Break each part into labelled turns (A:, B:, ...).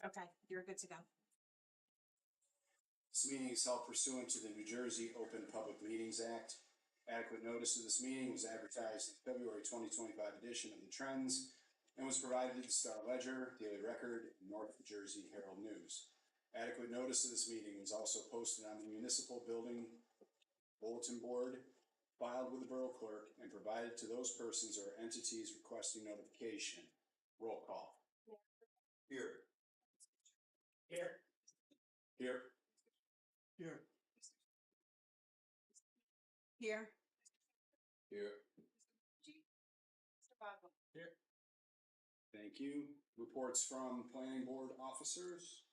A: Okay, you're good to go.
B: This meeting is held pursuant to the New Jersey Open Public Meetings Act. Adequate notice of this meeting was advertised in February 2025 edition of the Trends and was provided to the Star Ledger, Daily Record, and North Jersey Herald News. Adequate notice of this meeting was also posted on the municipal building bulletin board, filed with the Borough Clerk, and provided to those persons or entities requesting notification. Roll call. Here. Here. Here. Here.
A: Here.
B: Here.
A: Mr. Boggle.
B: Here. Thank you. Reports from planning board officers.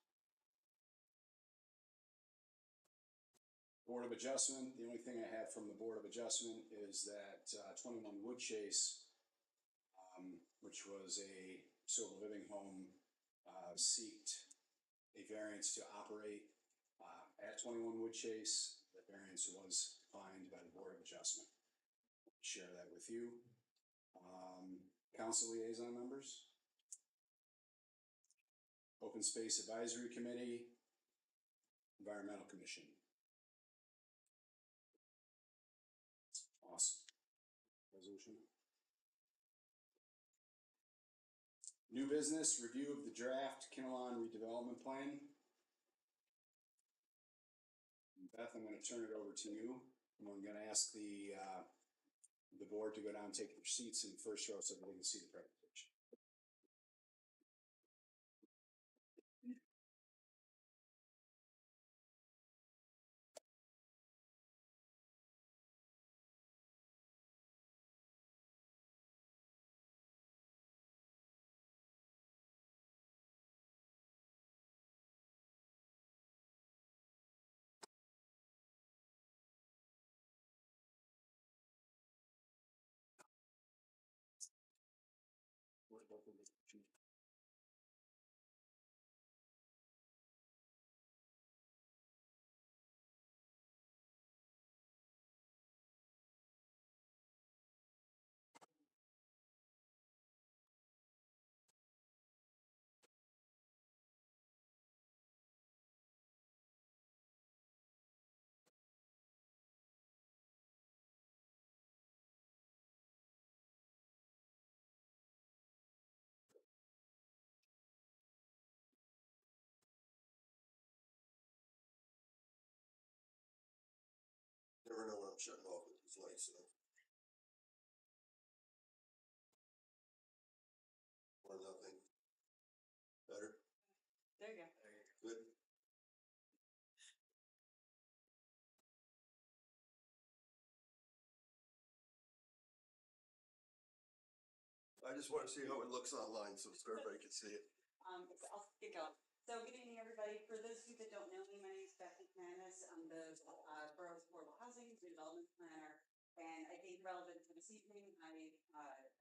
B: Board of Adjustment. The only thing I have from the Board of Adjustment is that 21 Woodchase, which was a sober living home, seeked a variance to operate at 21 Woodchase. The variance was declined by the Board of Adjustment. Share that with you. Council liaison members. Open Space Advisory Committee. Environmental Commission. Awesome. Resolution. New business, review of the draft Kinnelon redevelopment plan. Beth, I'm going to turn it over to you. And I'm going to ask the board to go down and take their seats in the first row so that they can see the presentation.
C: Never know when I'm shutting off with these lights, so. 1-0. Better?
A: There you go.
C: Good. I just want to see how it looks online so everybody can see it.
D: I'll get going. So good evening, everybody. For those of you that don't know me, my name is Beth McManus. I'm the Borough's Affordable Housing Redevelopment Planner. And I think relevant to this evening, I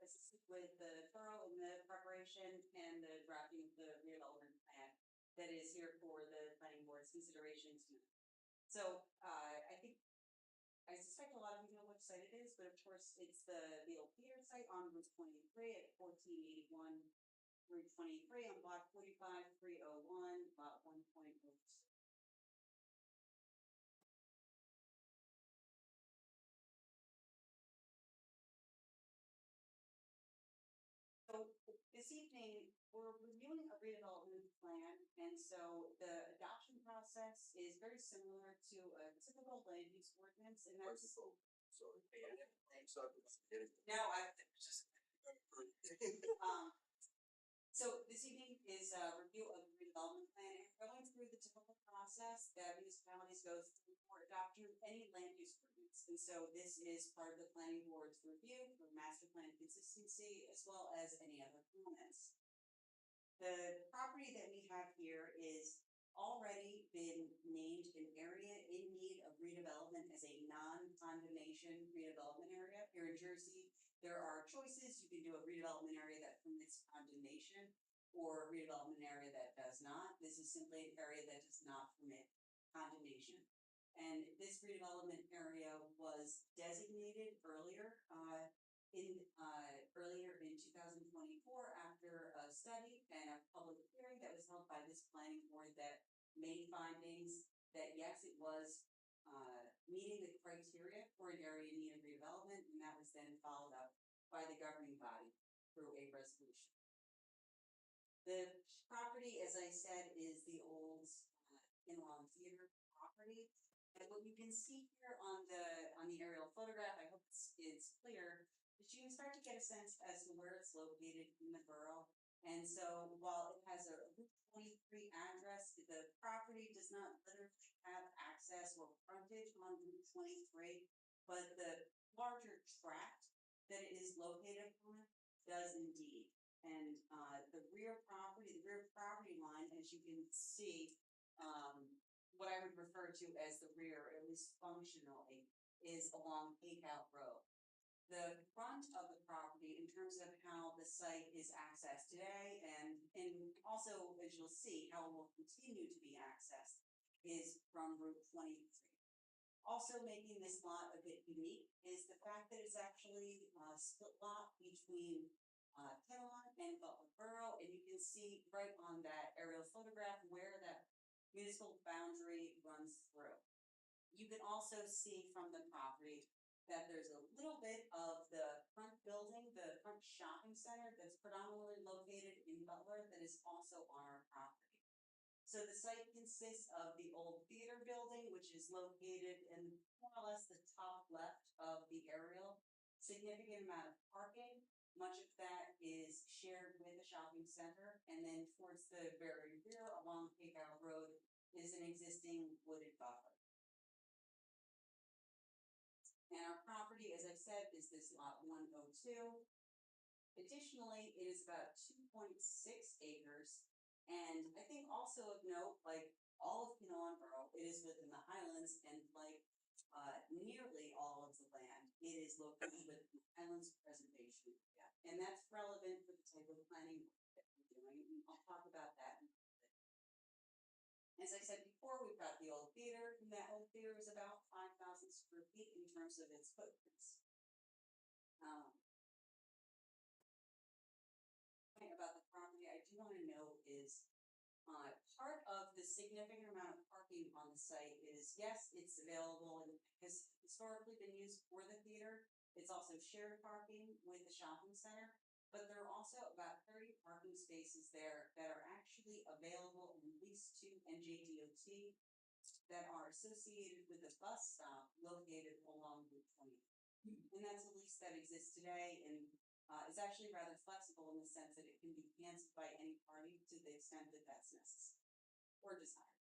D: assisted with the borough in the preparation and the drafting of the redevelopment plan that is here for the planning board's consideration tonight. So I suspect a lot of you know which site it is, but of course it's the old theater site on Route 23 at 1481 Route 23 on block 45301, lot 1.02. So this evening, we're reviewing a redevelopment plan, and so the adoption process is very similar to a typical land use ordinance, and that's
C: Sorry.
D: no, I just so this evening is a review of the redevelopment plan, and going through the typical process that municipalities go through for adopting any land use ordinance. And so this is part of the planning board's review for master plan consistency as well as any other comments. The property that we have here is already been named an area in need of redevelopment as a non-condemnation redevelopment area. Here in Jersey, there are choices. You can do a redevelopment area that permits condemnation or a redevelopment area that does not. This is simply an area that does not permit condemnation. And this redevelopment area was designated earlier in 2024 after a study and a public hearing that was held by this planning board that made findings that yes, it was meeting the criteria for an area in need of redevelopment, and that was then followed up by the governing body through a resolution. The property, as I said, is the old Kinnelon Theater property. And what you can see here on the aerial photograph, I hope it's clear, is you can start to get a sense as to where it's located in the borough. And so while it has a Route 23 address, the property does not literally have access or frontage on Route 23, but the larger tract that it is located on does indeed. And the rear property line, as you can see, what I would refer to as the rear, at least functionally, is along Takeout Road. The front of the property, in terms of how the site is accessed today, and also, as you'll see, how it will continue to be accessed, is from Route 23. Also making this lot a bit unique is the fact that it's actually a split lot between Kinnelon and Butler Borough, and you can see right on that aerial photograph where that municipal boundary runs through. You can also see from the property that there's a little bit of the front building, the front shopping center that's predominantly located in Butler that is also on our property. So the site consists of the old theater building, which is located in more or less the top left of the aerial. Significant amount of parking. Much of that is shared with the shopping center. And then towards the very rear along Takeout Road is an existing wooded buffer. And our property, as I said, is this lot 102. Additionally, it is about 2.6 acres. And I think also of note, like all of Kinnelon Borough, it is within the Highlands, and like nearly all of the land, it is located within the Highlands Preservation Area. And that's relevant for the type of planning that we're doing. And I'll talk about that in a bit. As I said before, we've got the old theater, and that old theater is about 5,000 square feet in terms of its footprints. About the property, I do want to note is part of the significant amount of parking on the site is, yes, it's available and has historically been used for the theater. It's also shared parking with the shopping center, but there are also about 30 parking spaces there that are actually available and leased to NJDOT that are associated with a bus stop located along Route 20. And that's a lease that exists today, and it's actually rather flexible in the sense that it can be canceled by any party to the extent that that's necessary or desired.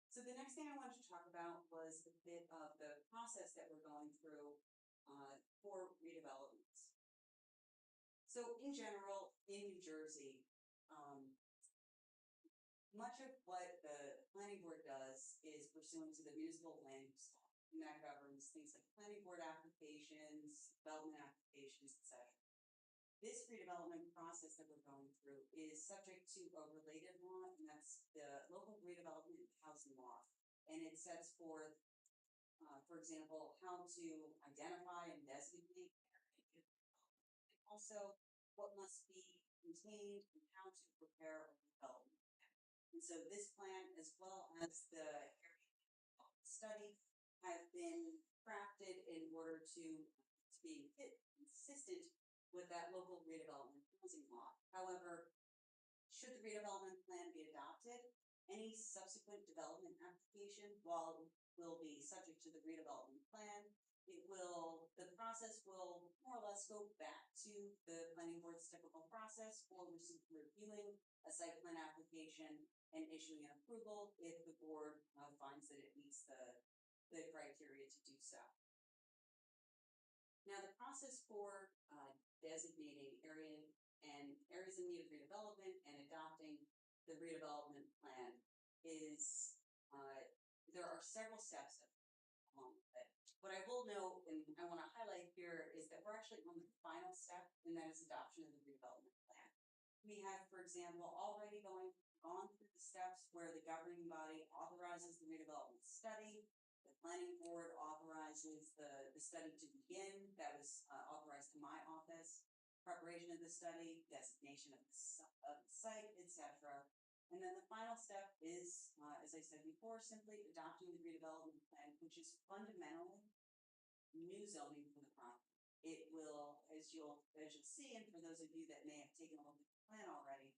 D: So the next thing I wanted to talk about was a bit of the process that we're going through for redevelopments. So in general, in New Jersey, much of what the planning board does is pursuant to the municipal land use law. And that governs things like planning board applications, development applications, etc. This redevelopment process that we're going through is subject to a related law, and that's the local redevelopment housing law. And it sets forth, for example, how to identify and designate and also what must be contained and how to prepare a development plan. And so this plan, as well as the area study, have been crafted in order to be consistent with that local redevelopment housing law. However, should the redevelopment plan be adopted, any subsequent development application, while will be subject to the redevelopment plan, the process will more or less go back to the planning board's typical process for reviewing a site plan application and issuing an approval if the board finds that it meets the criteria to do so. Now, the process for designating areas in need of redevelopment and adopting the redevelopment plan is, there are several steps along with it. What I will note, and I want to highlight here, is that we're actually on the final step, and that is adoption of the redevelopment plan. We have, for example, already gone through the steps where the governing body authorizes the redevelopment study. The planning board authorizes the study to begin. That was authorized to my office. Preparation of the study, designation of of the site, etc. And then the final step is, as I said before, simply adopting the redevelopment plan, which is fundamentally new zoning for the property. It will, as you'll see, and for those of you that may have taken a look at the plan already,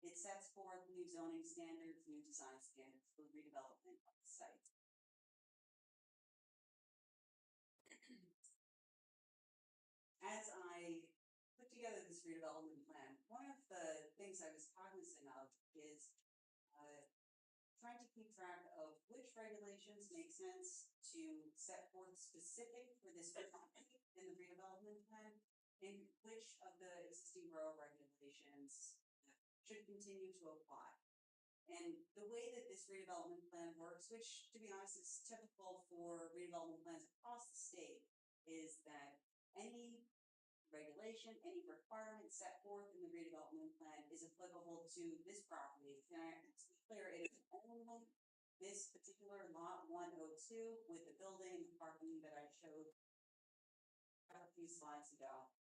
D: it sets forth new zoning standards, new design standards for redevelopment of the site. As I put together this redevelopment plan, one of the things I was cognizant of is trying to keep track of which regulations make sense to set forth specific for this property in the redevelopment plan, and which of the existing borough regulations should continue to apply. And the way that this redevelopment plan works, which to be honest is typical for redevelopment plans across the state, is that any regulation, any requirement set forth in the redevelopment plan is applicable to this property. And to be clear, it is only this particular lot 102 with the building and parking that I showed a few slides ago.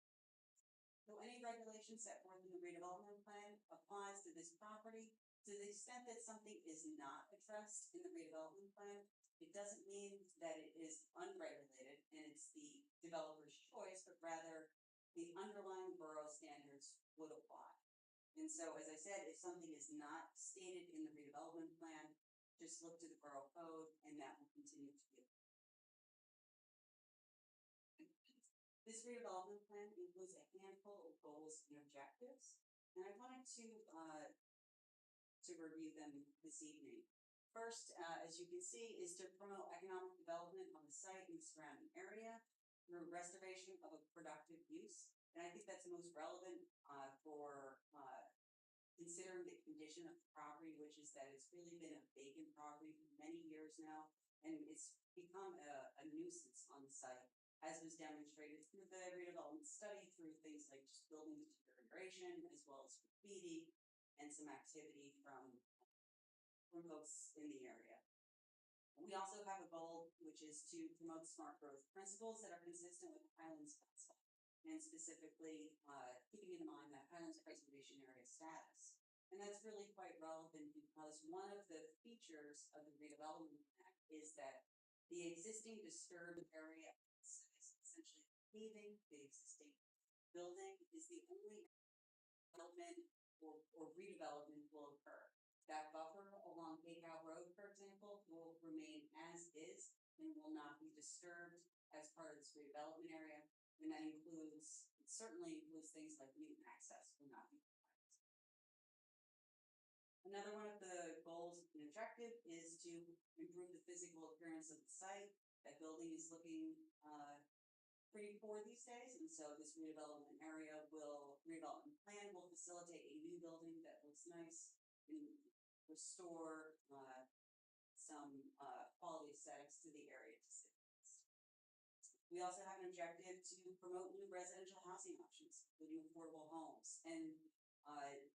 D: So any regulation set forth in the redevelopment plan applies to this property. To the extent that something is not addressed in the redevelopment plan, it doesn't mean that it is unregulated and it's the developer's choice, but rather the underlying borough standards would apply. And so, as I said, if something is not stated in the redevelopment plan, just look to the borough code and that will continue to be. This redevelopment plan includes a handful of goals and objectives, and I wanted to review them this evening. First, as you can see, is to promote economic development on the site and the surrounding area through restoration of a productive use. And I think that's the most relevant for considering the condition of the property, which is that it's really been a vacant property for many years now, and it's become a nuisance on the site, as was demonstrated through the redevelopment study, through things like just building deterioration, as well as graffiti and some activity from folks in the area. We also have a goal, which is to promote smart growth principles that are consistent with the Highlands Council, and specifically keeping in mind that Highlands Preservation Area status. And that's really quite relevant because one of the features of the redevelopment act is that the existing disturbed area is essentially paving, the existing building is the only development or redevelopment will occur. That buffer along Baycow Road, for example, will remain as is and will not be disturbed as part of this redevelopment area. And that includes, it certainly includes things like mutant access will not be required. Another one of the goals and objective is to improve the physical appearance of the site. That building is looking pretty poor these days, and so this redevelopment plan will facilitate a new building that looks nice and restore some quality aesthetics to the area to sit. We also have an objective to promote new residential housing options, including affordable homes, and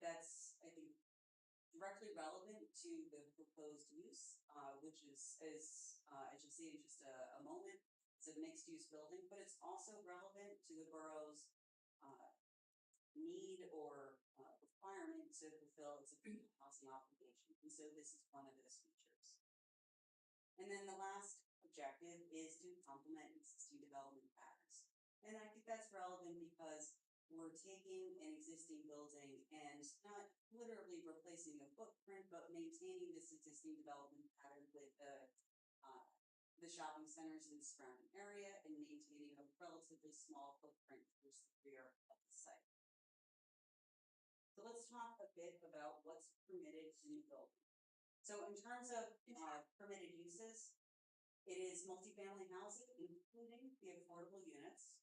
D: that's, I think, directly relevant to the proposed use, which is, as you'll see in just a moment, it's a mixed-use building, but it's also relevant to the borough's need or requirement to fulfill its affordable housing obligation. And so this is one of those features. And then the last objective is to complement existing development patterns. And I think that's relevant because we're taking an existing building and not literally replacing the footprint, but maintaining this existing development pattern with the shopping centers in the surrounding area and maintaining a relatively small footprint towards the rear of the site. So let's talk a bit about what's permitted in the building. So in terms of permitted uses, it is multifamily housing, including the affordable units,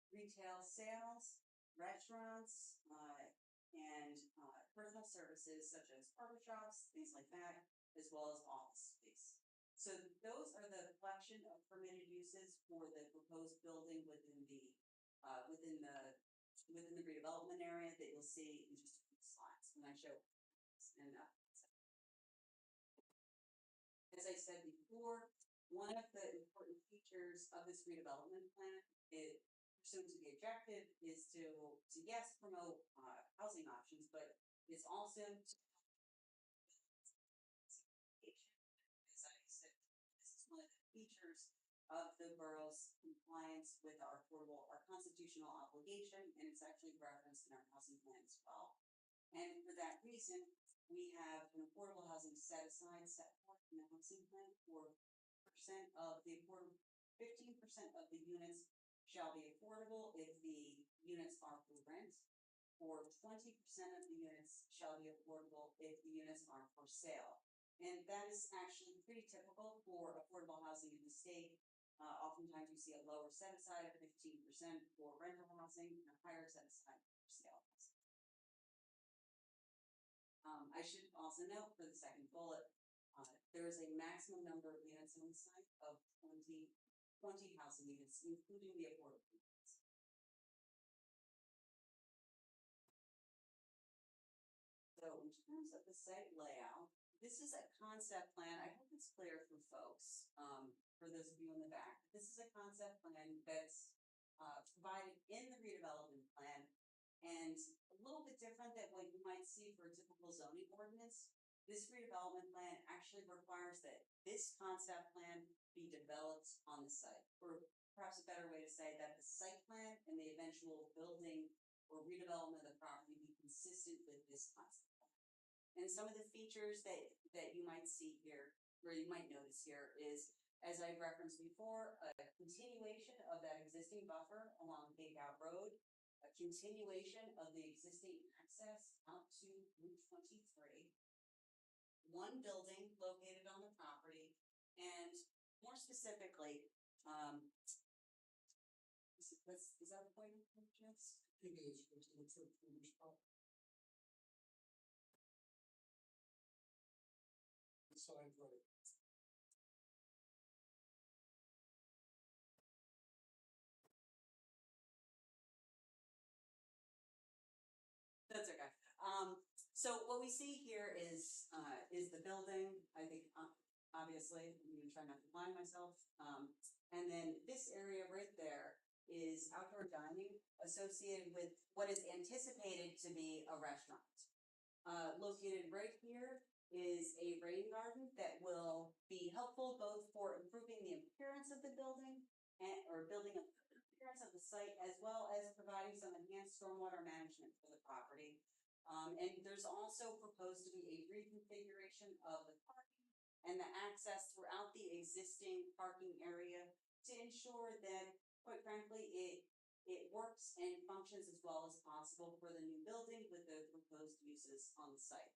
D: retail sales, restaurants, and personal services such as barbershops, things like that, as well as office space. So those are the collection of permitted uses for the proposed building within the redevelopment area that you'll see in just a few slides when I show this. And as I said before, one of the important features of this redevelopment plan, pursuant to the objective, is to yes, promote housing options, but is also to as I said, this is one of the features of the borough's compliance with our constitutional obligation, and it's actually referenced in our housing plan as well. And for that reason, we have an affordable housing set aside, set forth in the housing plan for 15% of the units shall be affordable if the units are for rent, or 20% of the units shall be affordable if the units are for sale. And that is actually pretty typical for affordable housing in the state. Oftentimes you see a lower set aside of 15% for rental housing and a higher set aside for sale housing. I should also note for the second bullet, there is a maximum number of units on the site of 20 housing units, including the affordable units. So in terms of the site layout, this is a concept plan. I hope it's clear for folks, for those of you in the back. This is a concept plan that's provided in the redevelopment plan, and a little bit different than what you might see for a typical zoning ordinance. This redevelopment plan actually requires that this concept plan be developed on the site, or perhaps a better way to say that the site plan and the eventual building or redevelopment of the property be consistent with this concept plan. And some of the features that you might see here, or you might notice here, is, as I referenced before, a continuation of that existing buffer along Big Out Road, a continuation of the existing access out to Route 23, one building located on the property, and more specifically, is that the point of Jess?
E: It is, it's the church for this part. The sign right.
D: That's okay. So what we see here is the building. I think, obviously, I'm gonna try not to blind myself. And then this area right there is outdoor dining associated with what is anticipated to be a restaurant. Located right here is a rain garden that will be helpful both for improving the appearance of the building or building up the appearance of the site, as well as providing some enhanced stormwater management for the property. And there's also proposed to be a reconfiguration of the parking and the access throughout the existing parking area to ensure that, quite frankly, it works and functions as well as possible for the new building with the proposed uses on the site.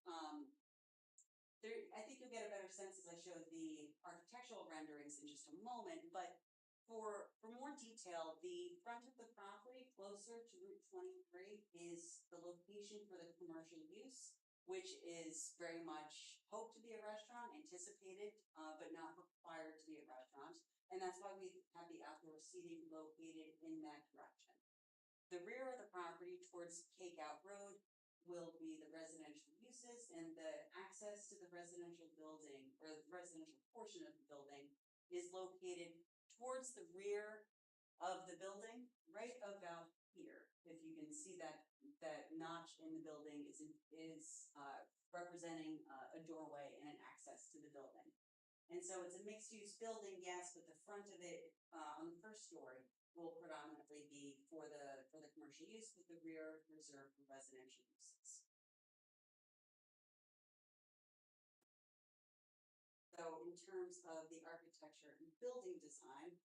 D: I think you'll get a better sense as I show the architectural renderings in just a moment, but for more detail, the front of the property closer to Route 23 is the location for the commercial use, which is very much hoped to be a restaurant, anticipated, but not required to be a restaurant. And that's why we have the outdoor seating located in that direction. The rear of the property towards Cake Out Road will be the residential uses, and the access to the residential building, or the residential portion of the building, is located towards the rear of the building, right about here. If you can see that notch in the building is representing a doorway and an access to the building. And so it's a mixed-use building, yes, but the front of it on the first story will predominantly be for the commercial use, with the rear reserved for residential uses. So in terms of the architecture and building design,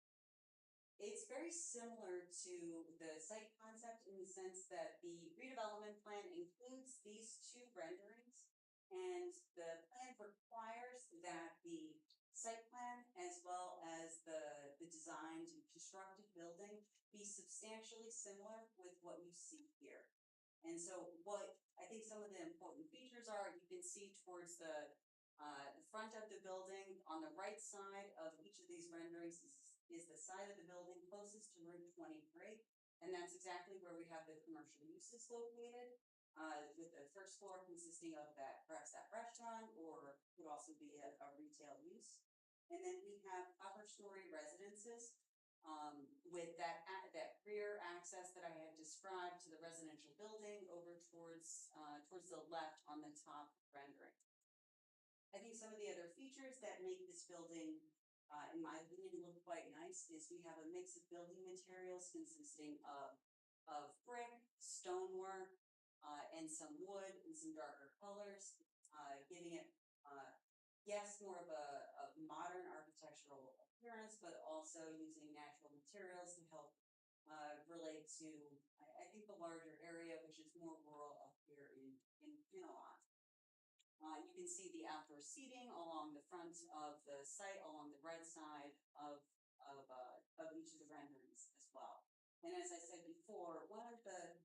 D: it's very similar to the site concept in the sense that the redevelopment plan includes these two renderings, and the plan requires that the site plan as well as the designed and constructed building be substantially similar with what you see here. And so what I think some of the important features are, you can see towards the front of the building on the right side of each of these renderings is the side of the building closest to Route 23, and that's exactly where we have the commercial uses located, with the first floor consisting of perhaps that restaurant, or could also be a retail use. And then we have upper story residences with that rear access that I had described to the residential building over towards towards the left on the top rendering. I think some of the other features that make this building, in my opinion, look quite nice is we have a mix of building materials consisting of brick, stonework, and some wood and some darker colors, giving it, yes, more of a modern architectural appearance, but also using natural materials to help relate to, I think, the larger area, which is more rural up here in Kinnelon. You can see the outdoor seating along the front of the site, along the red side of each of the renderings as well. And as I said before, one of the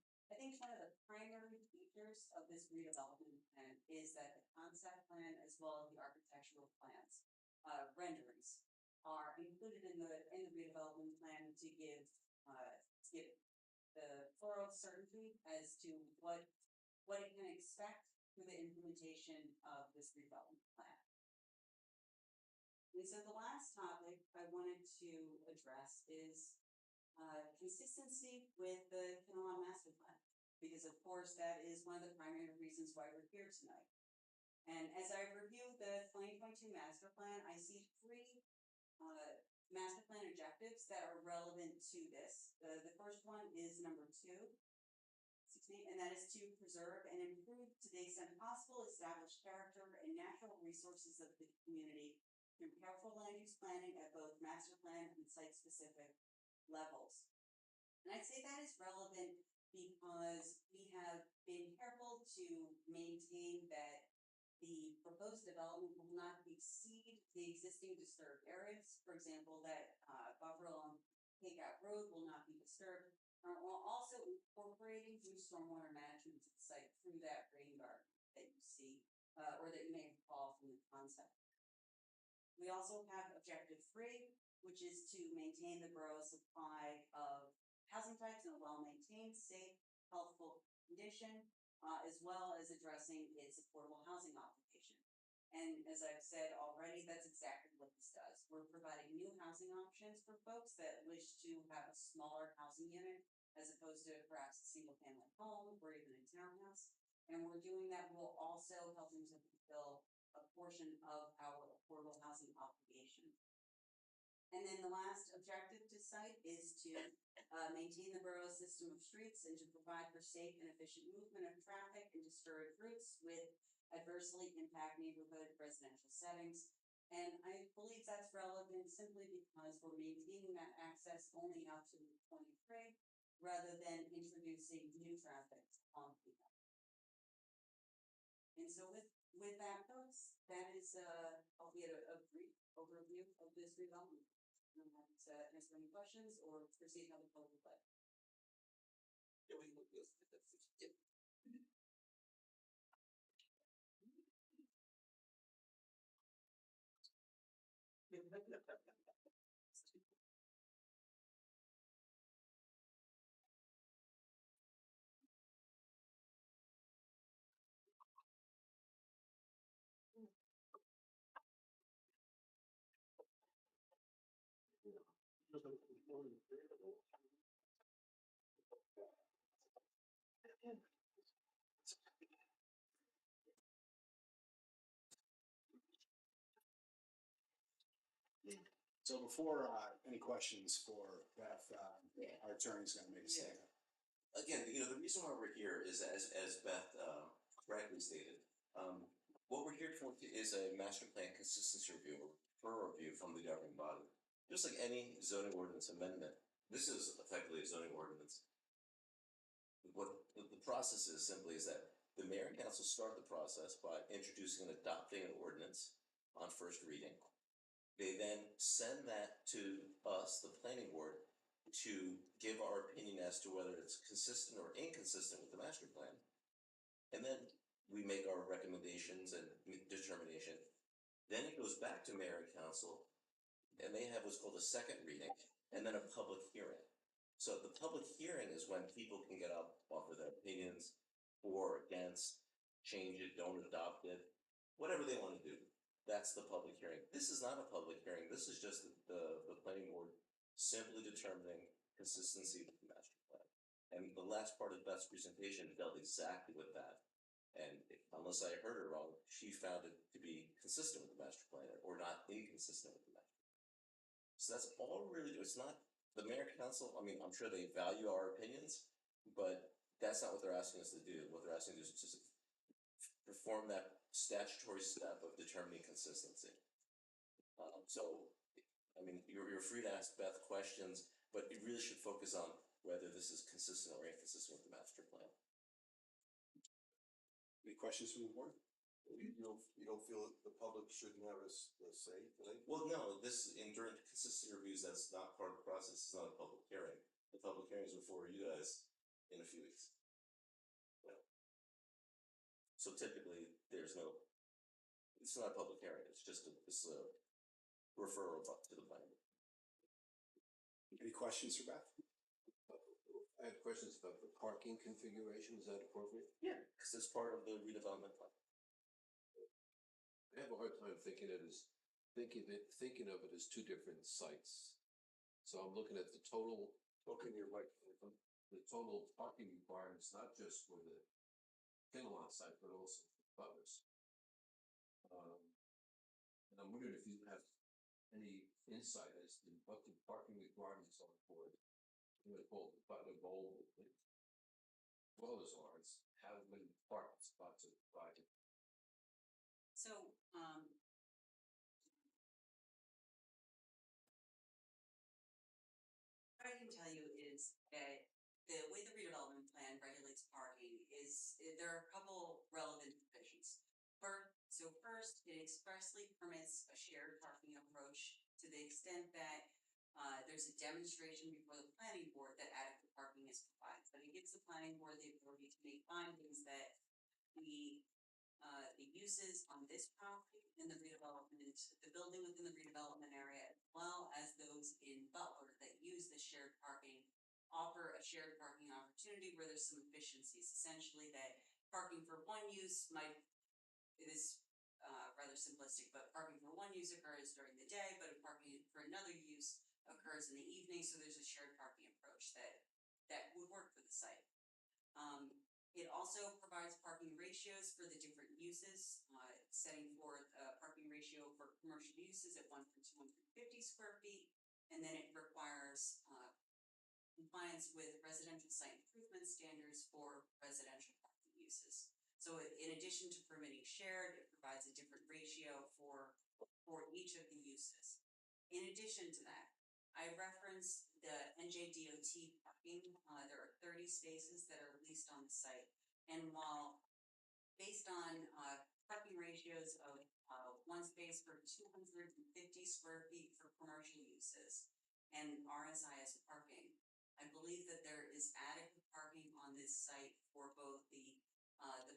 D: primary features of this redevelopment plan is that the concept plan as well as the architectural plans, renderings are included in the redevelopment plan to give the borough certainty as to what it can expect through the implementation of this redevelopment plan. And so the last topic I wanted to address is consistency with the Kinnelon master plan, because of course that is one of the primary reasons why we're here tonight. And as I review the 2022 master plan, I see three master plan objectives that are relevant to this. The first one is number 2, and that is to preserve and improve to the extent possible established character and natural resources of the community through careful land use planning at both master plan and site specific levels. And I'd say that is relevant because we have been careful to maintain that the proposed development will not exceed the existing disturbed areas. For example, that buffer along Takeout Road will not be disturbed. While also incorporating new stormwater management to the site through that rain garden that you see, or that you may recall from the concept. We also have objective 3, which is to maintain the borough's supply of housing types in a well-maintained, safe, healthful condition, as well as addressing its affordable housing obligation. And as I've said already, that's exactly what this does. We're providing new housing options for folks that wish to have a smaller housing unit as opposed to perhaps a single family home or even a townhouse. And we're doing that while also helping to fulfill a portion of our affordable housing obligation. And then the last objective to cite is to maintain the borough's system of streets and to provide for safe and efficient movement of traffic and discourage routes with adversely impact neighborhood residential settings. And I believe that's relevant simply because we're maintaining that access only out to 23 rather than introducing new traffic on people. And so with that, folks, that is albeit a brief overview of this redevelopment. I'm happy to answer any questions or proceed how the public would like.
C: Yeah, we look this. Yeah.
B: So before, any questions for Beth, our attorney's gonna make a statement.
F: Again, the reason why we're here is as Beth correctly stated, what we're here for is a master plan consistency review or referral review from the governing body. Just like any zoning ordinance amendment, this is effectively a zoning ordinance. What the process is simply is that the mayor and council start the process by introducing and adopting an ordinance on first reading. They then send that to us, the planning board, to give our opinion as to whether it's consistent or inconsistent with the master plan. And then we make our recommendations and determination. Then it goes back to mayor and council, and they have what's called a second reading, and then a public hearing. So the public hearing is when people can get up, offer their opinions, for, against, change it, don't adopt it, whatever they want to do. That's the public hearing. This is not a public hearing. This is just the planning board simply determining consistency with the master plan. And the last part of Beth's presentation dealt exactly with that. And unless I heard her wrong, she found it to be consistent with the master plan or not inconsistent with the master. So that's all really, it's not the mayor council, I mean, I'm sure they value our opinions, but that's not what they're asking us to do. What they're asking us to do is just perform that statutory step of determining consistency. So, I mean, you're free to ask Beth questions, but you really should focus on whether this is consistent or inconsistent with the master plan.
B: Any questions from the board?
C: You don't feel that the public shouldn't have a say tonight?
F: Well, no, during consistency reviews, that's not part of the process. It's not a public hearing. The public hearing is before you guys in a few weeks. Yeah. So typically, it's not a public hearing. It's just a referral to the planning.
B: Any questions for Beth?
G: I have questions about the parking configuration, is that appropriate?
F: Yeah, because it's part of the redevelopment plan.
G: I have a hard time thinking of it as two different sites. So I'm looking at the total the total parking requirements, not just for the Kinnelon site, but also for others. And I'm wondering if you have any insight as to what the parking requirements are for both the Butler Bowl as well as ours, how many parking spots are provided.
D: So, what I can tell you is that the way the redevelopment plan regulates parking is, there are a couple relevant provisions. First, it expressly permits a shared parking approach to the extent that there's a demonstration before the planning board that adequate parking is provided. But it gives the planning board the ability to make findings that the uses on this property in the redevelopment, the building within the redevelopment area, as well as those in Butler that use the shared parking, offer a shared parking opportunity where there's some efficiencies. Essentially, that parking for one use is rather simplistic, but parking for one use occurs during the day, but parking for another use occurs in the evening. So there's a shared parking approach that would work for the site. It also provides parking ratios for the different uses, setting forth a parking ratio for commercial uses at 1 per 250 square feet, and then it requires compliance with residential site improvement standards for residential parking uses. So in addition to permitting shared, it provides a different ratio for each of the uses. In addition to that, I referenced the NJDOT parking. There are 30 spaces that are leased on the site. And while based on parking ratios of one space per 250 square feet for commercial uses and RSIS parking, I believe that there is adequate parking on this site for both the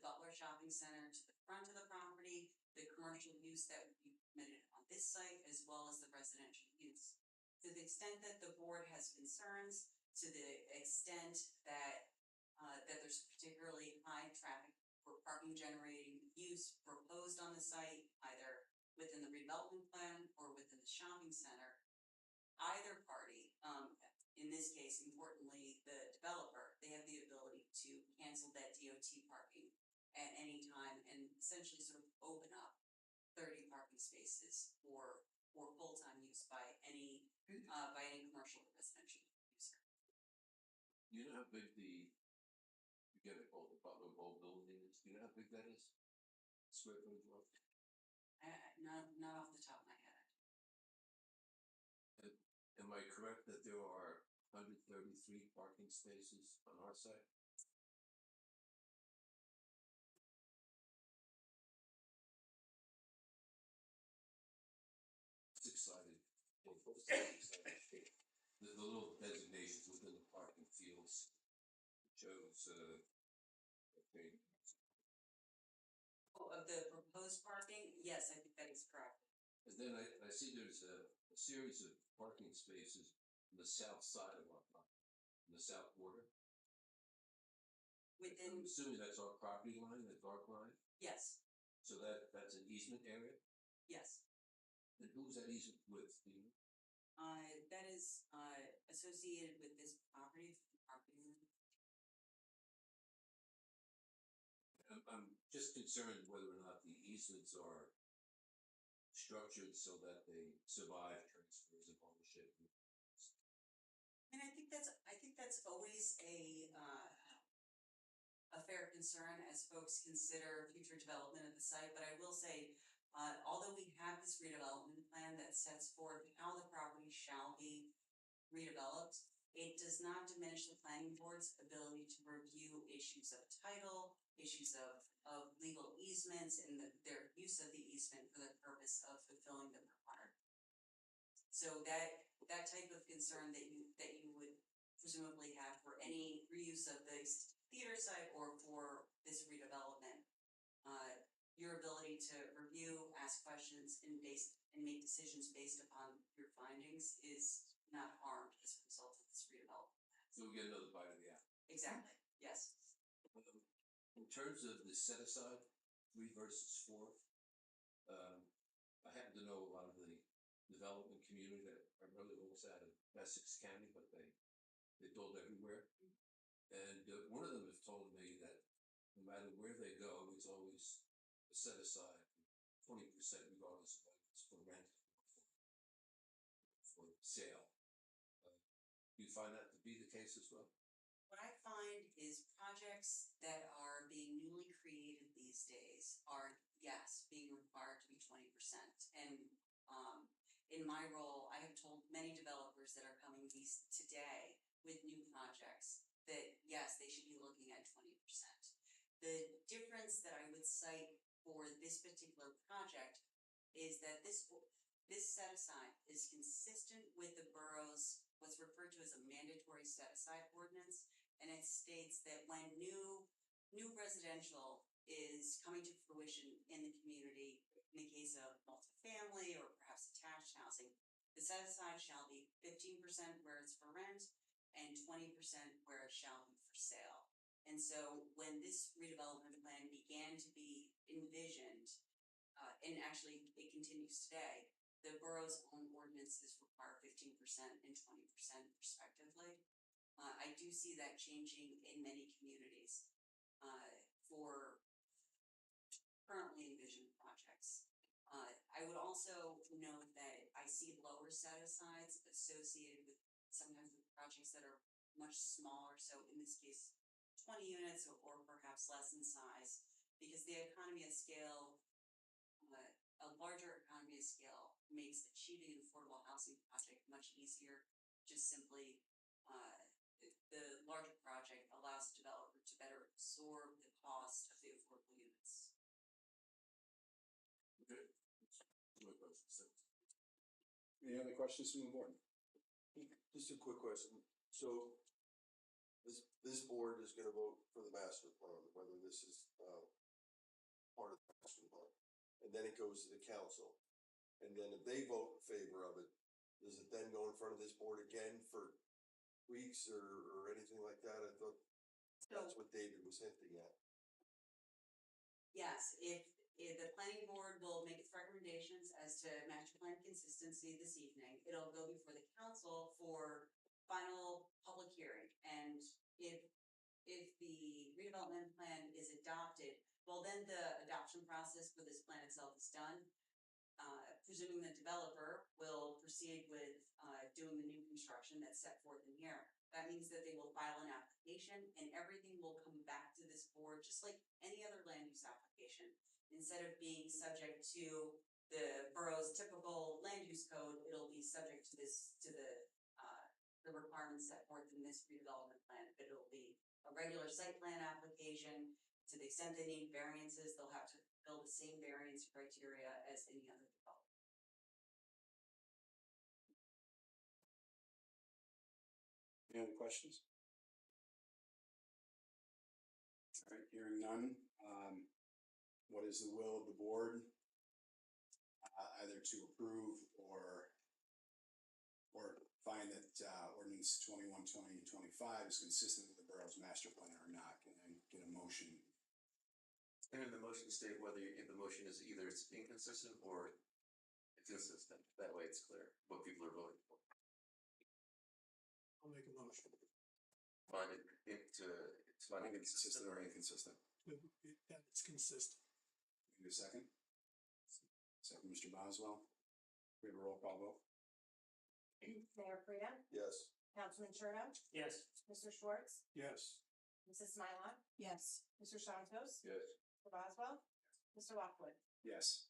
D: Butler Shopping Center to the front of the property, the commercial use that would be permitted on this site, as well as the residential use. To the extent that the board has concerns, to the extent that there's particularly high traffic for parking generating use proposed on the site, either within the redevelopment plan or within the shopping center, either party, in this case, importantly, the developer, they have the ability to cancel that DOT parking at any time and essentially sort of open up 30 parking spaces for full-time use by any commercial or residential user.
G: You know how big the Butler Bowl building is? Do you know how big that is? Square footage of?
D: Not off the top of my head.
G: Am I correct that there are 133 parking spaces on our site? Six-sided, the little designations within the parking fields shows, okay.
D: Oh, of the proposed parking, yes, I think that is correct.
G: And then I see there's a series of parking spaces on the south side of our property, on the south border. I'm assuming that's our property line, the dark line?
D: Yes,
G: So that's an easement area?
D: yes.
G: And who's that easement with, do you know?
D: That is associated with this property,
G: I'm just concerned whether or not the easements are structured so that they survive transfers of ownership.
D: And I think that's always a fair concern as folks consider future development of the site, but I will say, although we have this redevelopment plan that sets forth how the property shall be redeveloped, it does not diminish the planning board's ability to review issues of title, issues of legal easements, and their use of the easement for the purpose of fulfilling the requirement. So that type of concern that you would presumably have for any reuse of the theater site or for this redevelopment, your ability to review, ask questions, and make decisions based upon your findings is not harmed as a result of this redevelopment.
G: So we get another bite of the apple.
D: Exactly, yes.
G: In terms of the set aside, 3 versus 4, I happen to know a lot of the development community that are really almost out of Essex County, but they build everywhere. And one of them has told me that no matter where they go, it's always set aside 20% regardless of whether it's for rent or for sale. Do you find that to be the case as well?
D: What I find is projects that are being newly created these days are, yes, being required to be 20%. And in my role, I have told many developers that are coming east today with new projects that, yes, they should be looking at 20%. The difference that I would cite for this particular project is that this set aside is consistent with the borough's what's referred to as a mandatory set aside ordinance, and it states that when new residential is coming to fruition in the community, in the case of multifamily or perhaps attached housing, the set aside shall be 15% where it's for rent and 20% where it shall be for sale. And so when this redevelopment plan began to be envisioned, and actually it continues today, the borough's own ordinances require 15% and 20% respectively. I do see that changing in many communities for currently envisioned projects. I would also note that I see lower set asides associated with sometimes with projects that are much smaller. So in this case, 20 units or perhaps less in size, because the economy of scale, a larger economy of scale makes achieving an affordable housing project much easier. Just simply, the larger project allows the developer to better absorb the cost of the affordable units.
G: Okay. My question.
B: Any other questions from the board?
C: Just a quick question. So this board is gonna vote for the master plan, whether this is part of the master plan. And then it goes to the council. And then if they vote in favor of it, does it then go in front of this board again for weeks or anything like that? I thought that's what David was hinting at.
D: Yes, if the planning board will make its recommendations as to master plan consistency this evening, it'll go before the council for final public hearing. And if the redevelopment plan is adopted, well, then the adoption process for this plan itself is done. Presuming the developer will proceed with doing the new construction that's set forth in here. That means that they will file an application and everything will come back to this board just like any other land use application. Instead of being subject to the borough's typical land use code, it'll be subject to the requirements set forth in this redevelopment plan. But it'll be a regular site plan application. To the extent they need variances, they'll have to fill the same variance criteria as any other developer.
B: Any other questions? All right, hearing none. What is the will of the board? Either to approve or find that ordinance 21-2025 is consistent with the borough's master plan or not, and then get a motion.
F: And in the motion state whether if the motion is either it's inconsistent or it's consistent. That way it's clear what people are voting for.
E: I'll make a motion.
F: Find it to find it consistent or inconsistent.
E: That it's It's consistent.
B: Give me a second. Second, Mr. Boswell. We have a roll call vote.
H: Mayor Frida,
C: Yes.
H: Councilman Cherno,
E: Yes.
H: Mr. Schwartz,
E: Yes.
H: Mrs. Smilak,
A: Yes.
H: Mr. Santos,
G: Yes.
H: Mr. Boswell, Mr. Lockwood.
B: Yes.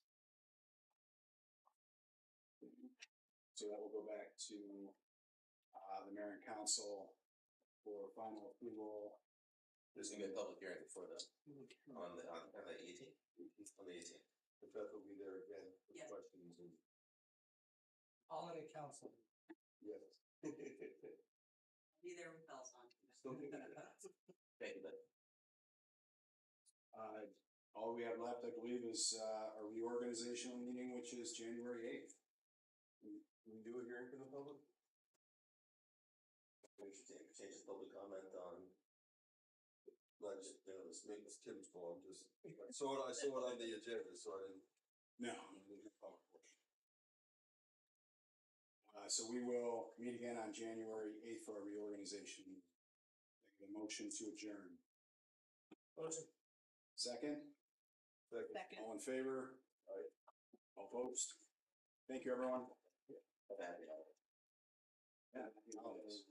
B: So that will go back to, the mayor and council for final approval.
F: There's gonna be a public hearing before that, on the 18th, on the 18th.
C: But Beth will be there again for
D: Yes.
C: questions and,
E: Holiday council.
C: yes.
D: Be there with bells on.
F: Thank you, Beth.
B: All we have left, I believe, is, a reorganizational meeting, which is January 8th.
C: Can we do a hearing for the public?
F: We should change the public comment on,
C: Not just, this make this Tim's call, I'm just, I saw it on the agenda, so I didn't.
B: No. So we will meet again on January 8th for a reorganization. Make a motion to adjourn.
E: Motion.
B: Second,
A: Second.
B: all in favor?
C: Aye.
B: All opposed? Thank you, everyone.
F: have a happy holiday.
B: Yeah, happy holidays.